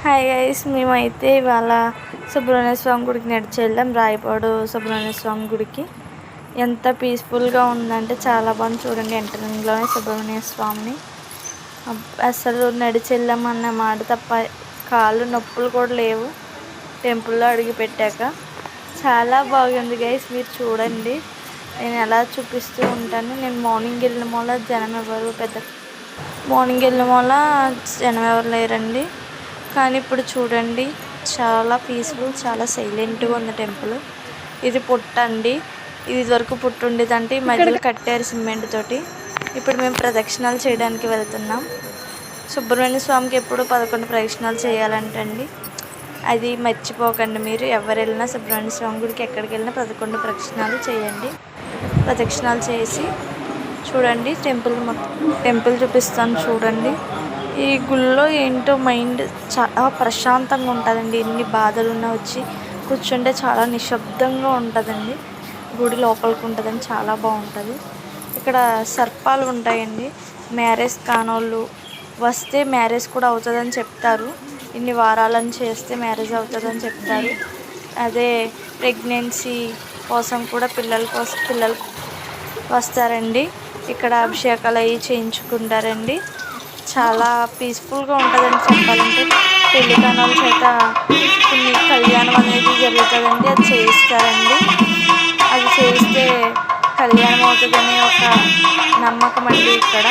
Hi guys, మేమైతే ఇవాళ సుబ్రహ్మణ్య స్వామి గుడికి నడిచి వెళ్ళాం. రాయపాడు సుబ్రహ్మణ్య స్వామి గుడికి ఎంత పీస్ఫుల్గా ఉందంటే చాలా బాగుంది. చూడండి, ఎంట్రన్స్లోనే సుబ్రహ్మణ్య స్వామిని అసలు నడిచి వెళ్ళామన్న మాట తప్ప కాళ్ళు నొప్పులు కూడా లేవు. టెంపుల్లో అడిగి పెట్టాక చాలా బాగుంది గైస్. మీరు చూడండి, నేను ఎలా చూపిస్తూ ఉంటాను. నేను మార్నింగ్ వెళ్ళిన మూల జనం ఎవరు లేరండి. కానీ ఇప్పుడు చూడండి, చాలా పీస్ఫుల్, చాలా సైలెంట్గా ఉంది టెంపుల్. ఇది పుట్ట అండి. ఇది వరకు పుట్టు ఉండేదంటే ఈ మధ్యలో కట్టారు సిమెంట్ తోటి. ఇప్పుడు మేము ప్రదక్షిణాలు చేయడానికి వెళ్తున్నాం. సుబ్రహ్మణ్య స్వామికి ఎప్పుడు 11 ప్రదక్షిణాలు చేయాలంటండి. అది మర్చిపోకండి. మీరు ఎవరు వెళ్ళినా సుబ్రహ్మణ్య స్వామి గుడికి ఎక్కడికి వెళ్ళినా 11 ప్రదక్షిణాలు చేయండి. ప్రదక్షిణాలు చేసి చూడండి, టెంపుల్ చూపిస్తాను చూడండి. ఈ గుళ్ళో ఏంటో మైండ్ చాలా ప్రశాంతంగా ఉంటుందండి. ఎన్ని బాధలున్నా వచ్చి కూర్చుంటే చాలా నిశ్శబ్దంగా ఉంటుందండి. గుడి లోపలికి ఉంటుందండి, చాలా బాగుంటుంది. ఇక్కడ సర్పాలు ఉంటాయండి. మ్యారేజ్ కానోళ్ళు వస్తే మ్యారేజ్ కూడా అవుతుందని చెప్తారు. ఇన్ని వారాలను చేస్తే మ్యారేజ్ అవుతుందని చెప్తారు. అదే ప్రెగ్నెన్సీ కోసం కూడా పిల్లలు వస్తారండి. ఇక్కడ అభిషేకాలు అవి చేయించుకుంటారండి. చాలా పీస్ఫుల్గా ఉంటుందండి. చెప్పాలంటే పెళ్లి కానోళ్ళ చేత కొన్ని కళ్యాణం అనేది జరుగుతుందండి. అది చేయిస్తారండి. అది చేయిస్తే కళ్యాణం అవుతుందనే ఒక నమ్మకం అండి ఇక్కడ.